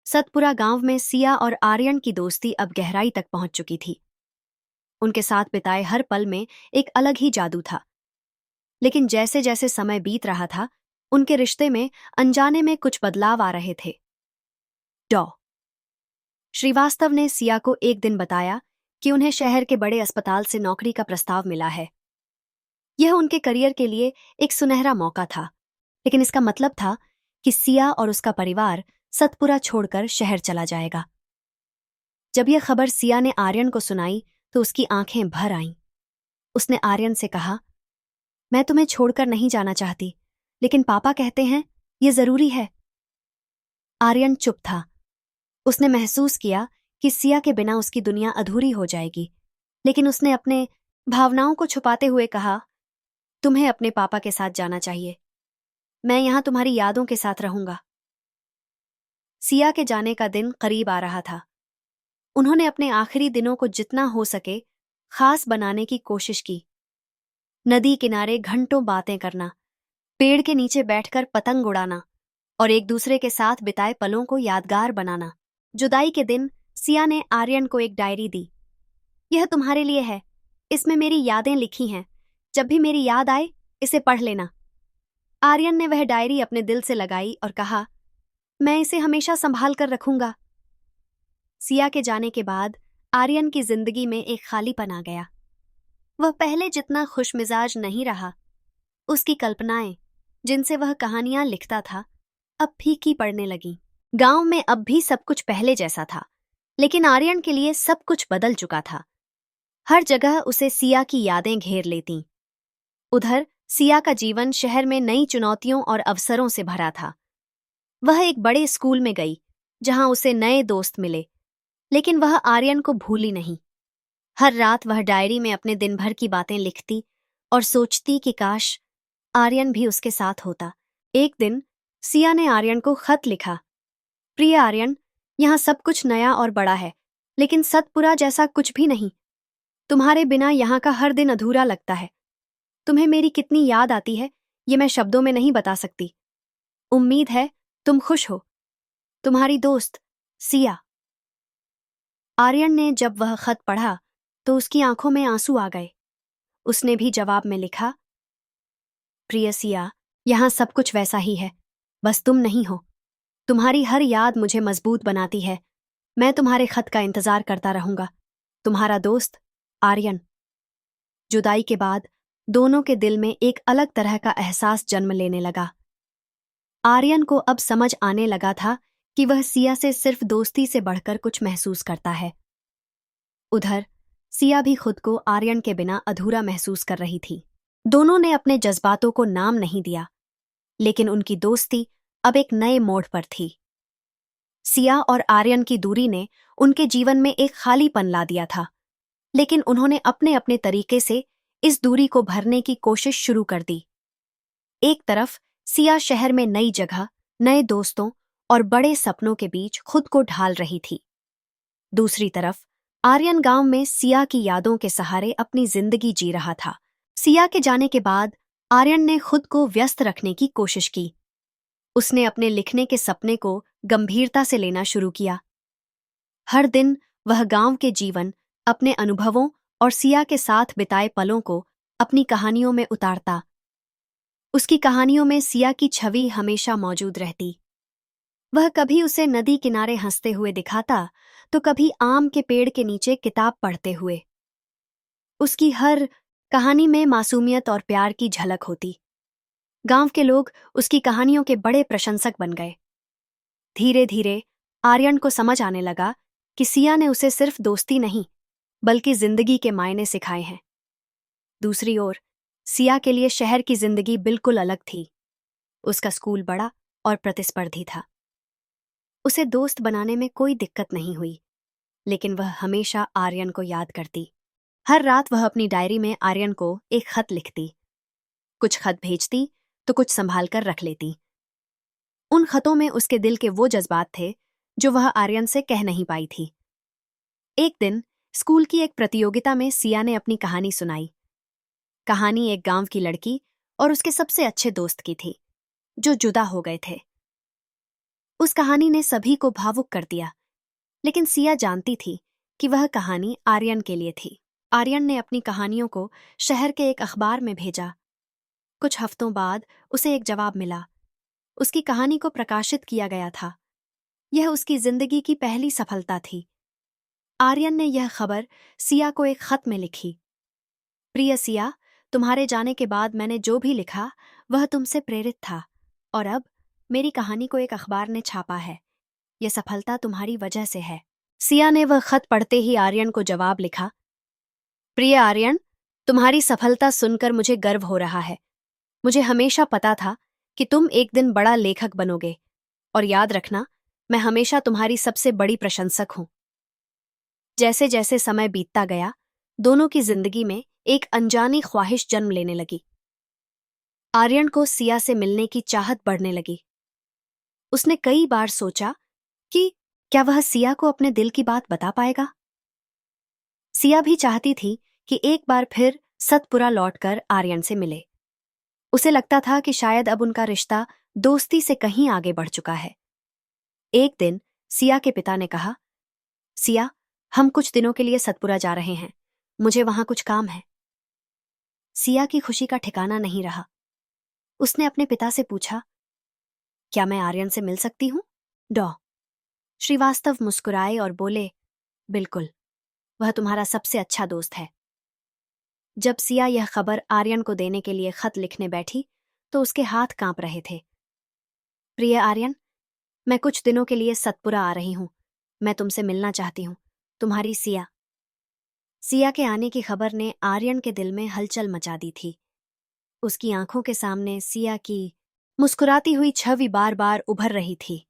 सतपुरा गांव में सिया और आर्यन की दोस्ती अब गहराई तक पहुंच चुकी थी। उनके साथ बिताए हर पल में एक अलग ही जादू था। लेकिन जैसे जैसे समय बीत रहा था, उनके रिश्ते में अनजाने में कुछ बदलाव आ रहे थे। डॉ श्रीवास्तव ने सिया को एक दिन बताया कि उन्हें शहर के बड़े अस्पताल से नौकरी का प्रस्ताव मिला है। यह उनके करियर के लिए एक सुनहरा मौका था, लेकिन इसका मतलब था कि सिया और उसका परिवार सतपुरा छोड़कर शहर चला जाएगा। जब यह खबर सिया ने आर्यन को सुनाई तो उसकी आंखें भर आईं। उसने आर्यन से कहा, मैं तुम्हें छोड़कर नहीं जाना चाहती, लेकिन पापा कहते हैं यह जरूरी है। आर्यन चुप था। उसने महसूस किया कि सिया के बिना उसकी दुनिया अधूरी हो जाएगी, लेकिन उसने अपने भावनाओं को छुपाते हुए कहा, तुम्हें अपने पापा के साथ जाना चाहिए। मैं यहां तुम्हारी यादों के साथ रहूंगा। सिया के जाने का दिन करीब आ रहा था। उन्होंने अपने आखिरी दिनों को जितना हो सके खास बनाने की कोशिश की। नदी किनारे घंटों बातें करना, पेड़ के नीचे बैठकर पतंग उड़ाना और एक दूसरे के साथ बिताए पलों को यादगार बनाना। जुदाई के दिन सिया ने आर्यन को एक डायरी दी। यह तुम्हारे लिए है, इसमें मेरी यादें लिखी हैं। जब भी मेरी याद आए इसे पढ़ लेना। आर्यन ने वह डायरी अपने दिल से लगाई और कहा, मैं इसे हमेशा संभाल कर रखूंगा। सिया के जाने के बाद आर्यन की जिंदगी में एक खालीपन आ गया। वह पहले जितना खुशमिजाज नहीं रहा। उसकी कल्पनाएं, जिनसे वह कहानियां लिखता था, अब फीकी पड़ने लगीं। गांव में अब भी सब कुछ पहले जैसा था, लेकिन आर्यन के लिए सब कुछ बदल चुका था। हर जगह उसे सिया की यादें घेर लेतीं। उधर सिया का जीवन शहर में नई चुनौतियों और अवसरों से भरा था। वह एक बड़े स्कूल में गई, जहां उसे नए दोस्त मिले, लेकिन वह आर्यन को भूली नहीं। हर रात वह डायरी में अपने दिन भर की बातें लिखती और सोचती कि काश आर्यन भी उसके साथ होता। एक दिन सिया ने आर्यन को खत लिखा, प्रिय आर्यन, यहाँ सब कुछ नया और बड़ा है, लेकिन सतपुरा जैसा कुछ भी नहीं। तुम्हारे बिना यहाँ का हर दिन अधूरा लगता है। तुम्हें मेरी कितनी याद आती है, ये मैं शब्दों में नहीं बता सकती। उम्मीद है तुम खुश हो। तुम्हारी दोस्त सिया। आर्यन ने जब वह खत पढ़ा तो उसकी आंखों में आंसू आ गए। उसने भी जवाब में लिखा, प्रिय सिया, यहाँ सब कुछ वैसा ही है, बस तुम नहीं हो। तुम्हारी हर याद मुझे मजबूत बनाती है। मैं तुम्हारे खत का इंतजार करता रहूंगा। तुम्हारा दोस्त आर्यन। जुदाई के बाद दोनों के दिल में एक अलग तरह का एहसास जन्म लेने लगा। आर्यन को अब समझ आने लगा था कि वह सिया से सिर्फ दोस्ती से बढ़कर कुछ महसूस करता है। उधर सिया भी खुद को आर्यन के बिना अधूरा महसूस कर रही थी। दोनों ने अपने जज्बातों को नाम नहीं दिया, लेकिन उनकी दोस्ती अब एक नए मोड़ पर थी। सिया और आर्यन की दूरी ने उनके जीवन में एक खालीपन ला दिया था, लेकिन उन्होंने अपने अपने तरीके से इस दूरी को भरने की कोशिश शुरू कर दी। एक तरफ सिया शहर में नई जगह, नए दोस्तों और बड़े सपनों के बीच खुद को ढाल रही थी। दूसरी तरफ आर्यन गांव में सिया की यादों के सहारे अपनी जिंदगी जी रहा था। सिया के जाने के बाद आर्यन ने खुद को व्यस्त रखने की कोशिश की। उसने अपने लिखने के सपने को गंभीरता से लेना शुरू किया। हर दिन वह गांव के जीवन, अपने अनुभवों और सिया के साथ बिताए पलों को अपनी कहानियों में उतारता। उसकी कहानियों में सिया की छवि हमेशा मौजूद रहती। वह कभी उसे नदी किनारे हंसते हुए दिखाता, तो कभी आम के पेड़ के नीचे किताब पढ़ते हुए। उसकी हर कहानी में मासूमियत और प्यार की झलक होती। गांव के लोग उसकी कहानियों के बड़े प्रशंसक बन गए। धीरे धीरे आर्यन को समझ आने लगा कि सिया ने उसे सिर्फ दोस्ती नहीं, बल्कि जिंदगी के मायने सिखाए हैं। दूसरी ओर सिया के लिए शहर की जिंदगी बिल्कुल अलग थी। उसका स्कूल बड़ा और प्रतिस्पर्धी था। उसे दोस्त बनाने में कोई दिक्कत नहीं हुई, लेकिन वह हमेशा आर्यन को याद करती। हर रात वह अपनी डायरी में आर्यन को एक खत लिखती। कुछ खत भेजती तो कुछ संभाल कर रख लेती। उन खतों में उसके दिल के वो जज्बात थे जो वह आर्यन से कह नहीं पाई थी। एक दिन स्कूल की एक प्रतियोगिता में सिया ने अपनी कहानी सुनाई। कहानी एक गांव की लड़की और उसके सबसे अच्छे दोस्त की थी, जो जुदा हो गए थे। उस कहानी ने सभी को भावुक कर दिया, लेकिन सिया जानती थी कि वह कहानी आर्यन के लिए थी। आर्यन ने अपनी कहानियों को शहर के एक अखबार में भेजा। कुछ हफ्तों बाद उसे एक जवाब मिला। उसकी कहानी को प्रकाशित किया गया था। यह उसकी जिंदगी की पहली सफलता थी। आर्यन ने यह खबर सिया को एक खत में लिखी। प्रिय सिया, तुम्हारे जाने के बाद मैंने जो भी लिखा वह तुमसे प्रेरित था, और अब मेरी कहानी को एक अखबार ने छापा है। यह सफलता तुम्हारी वजह से है। सिया ने वह खत पढ़ते ही आर्यन को जवाब लिखा। प्रिय आर्यन, तुम्हारी सफलता सुनकर मुझे गर्व हो रहा है। मुझे हमेशा पता था कि तुम एक दिन बड़ा लेखक बनोगे, और याद रखना, मैं हमेशा तुम्हारी सबसे बड़ी प्रशंसक हूं। जैसे जैसे समय बीतता गया, दोनों की जिंदगी में एक अनजानी ख्वाहिश जन्म लेने लगी। आर्यन को सिया से मिलने की चाहत बढ़ने लगी। उसने कई बार सोचा कि क्या वह सिया को अपने दिल की बात बता पाएगा। सिया भी चाहती थी कि एक बार फिर सतपुरा लौटकर आर्यन से मिले। उसे लगता था कि शायद अब उनका रिश्ता दोस्ती से कहीं आगे बढ़ चुका है। एक दिन सिया के पिता ने कहा, सिया, हम कुछ दिनों के लिए सतपुरा जा रहे हैं। मुझे वहां कुछ काम है। सिया की खुशी का ठिकाना नहीं रहा। उसने अपने पिता से पूछा, क्या मैं आर्यन से मिल सकती हूं? डॉ श्रीवास्तव मुस्कुराए और बोले, बिल्कुल, वह तुम्हारा सबसे अच्छा दोस्त है। जब सिया यह खबर आर्यन को देने के लिए खत लिखने बैठी तो उसके हाथ कांप रहे थे। प्रिय आर्यन, मैं कुछ दिनों के लिए सतपुरा आ रही हूं। मैं तुमसे मिलना चाहती हूं। तुम्हारी सिया। सिया के आने की खबर ने आर्यन के दिल में हलचल मचा दी थी। उसकी आंखों के सामने सिया की मुस्कुराती हुई छवि बार बार उभर रही थी।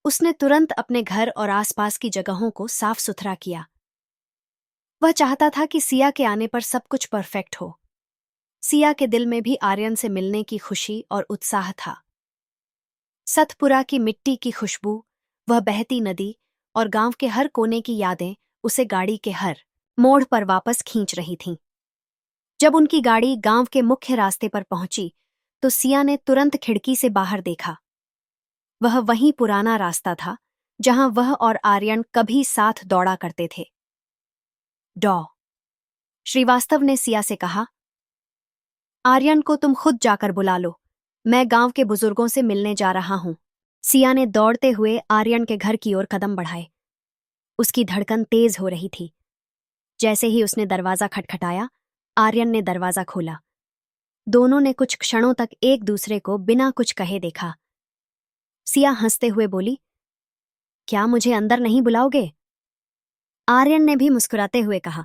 उसने तुरंत अपने घर और आसपास की जगहों को साफ सुथरा किया। वह चाहता था कि सिया के आने पर सब कुछ परफेक्ट हो। सिया के दिल में भी आर्यन से मिलने की खुशी और उत्साह था। सतपुरा की मिट्टी की खुशबू, वह बहती नदी और गांव के हर कोने की यादें उसे गाड़ी के हर मोड़ पर वापस खींच रही थीं। जब उनकी गाड़ी गांव के मुख्य रास्ते पर पहुंची तो सिया ने तुरंत खिड़की से बाहर देखा। वह वही पुराना रास्ता था जहां वह और आर्यन कभी साथ दौड़ा करते थे। डॉ श्रीवास्तव ने सिया से कहा, आर्यन को तुम खुद जाकर बुला लो। मैं गांव के बुजुर्गों से मिलने जा रहा हूं। सिया ने दौड़ते हुए आर्यन के घर की ओर कदम बढ़ाए। उसकी धड़कन तेज हो रही थी। जैसे ही उसने दरवाजा खटखटाया, आर्यन ने दरवाजा खोला। दोनों ने कुछ क्षणों तक एक दूसरे को बिना कुछ कहे देखा। सिया हंसते हुए बोली, क्या मुझे अंदर नहीं बुलाओगे? आर्यन ने भी मुस्कुराते हुए कहा,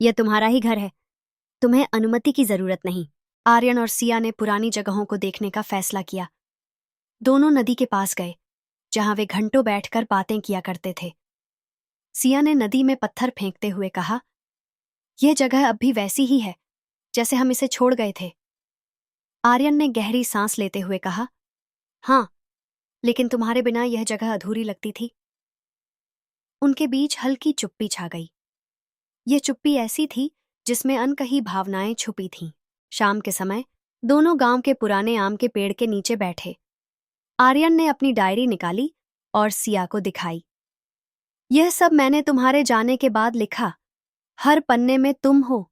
यह तुम्हारा ही घर है। तुम्हें अनुमति की जरूरत नहीं। आर्यन और सिया ने पुरानी जगहों को देखने का फैसला किया। दोनों नदी के पास गए, जहां वे घंटों बैठकर बातें किया करते थे। सिया ने नदी में पत्थर फेंकते हुए कहा, यह जगह अब भी वैसी ही है जैसे हम इसे छोड़ गए थे। आर्यन ने गहरी सांस लेते हुए कहा, हाँ, लेकिन तुम्हारे बिना यह जगह अधूरी लगती थी। उनके बीच हल्की चुप्पी छा गई। यह चुप्पी ऐसी थी जिसमें अनकही भावनाएं छुपी थीं। शाम के समय दोनों गांव के पुराने आम के पेड़ के नीचे बैठे। आर्यन ने अपनी डायरी निकाली और सिया को दिखाई। यह सब मैंने तुम्हारे जाने के बाद लिखा। हर पन्ने में तुम हो।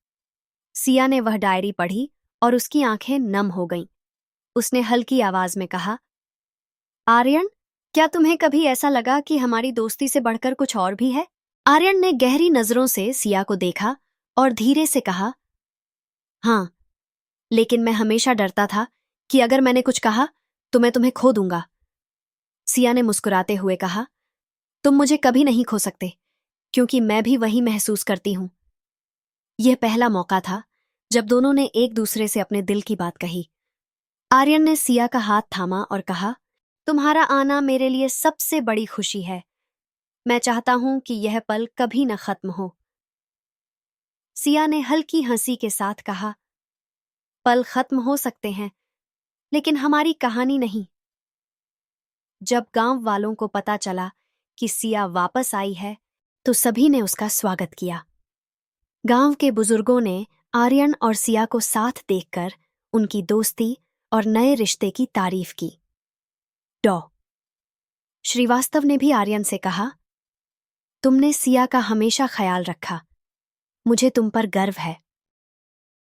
सिया ने वह डायरी पढ़ी और उसकी आंखें नम हो गईं। उसने हल्की आवाज में कहा, आर्यन, क्या तुम्हें कभी ऐसा लगा कि हमारी दोस्ती से बढ़कर कुछ और भी है? आर्यन ने गहरी नजरों से सिया को देखा और धीरे से कहा, हाँ, लेकिन मैं हमेशा डरता था कि अगर मैंने कुछ कहा तो मैं तुम्हें खो दूंगा। सिया ने मुस्कुराते हुए कहा, तुम मुझे कभी नहीं खो सकते, क्योंकि मैं भी वही महसूस करती हूं। यह पहला मौका था जब दोनों ने एक दूसरे से अपने दिल की बात कही। आर्यन ने सिया का हाथ थामा और कहा, तुम्हारा आना मेरे लिए सबसे बड़ी खुशी है। मैं चाहता हूं कि यह पल कभी न खत्म हो। सिया ने हल्की हंसी के साथ कहा, पल खत्म हो सकते हैं, लेकिन हमारी कहानी नहीं। जब गांव वालों को पता चला कि सिया वापस आई है, तो सभी ने उसका स्वागत किया। गांव के बुजुर्गों ने आर्यन और सिया को साथ देखकर उनकी दोस्ती और नए रिश्ते की तारीफ की। डॉ श्रीवास्तव ने भी आर्यन से कहा, तुमने सिया का हमेशा ख्याल रखा। मुझे तुम पर गर्व है।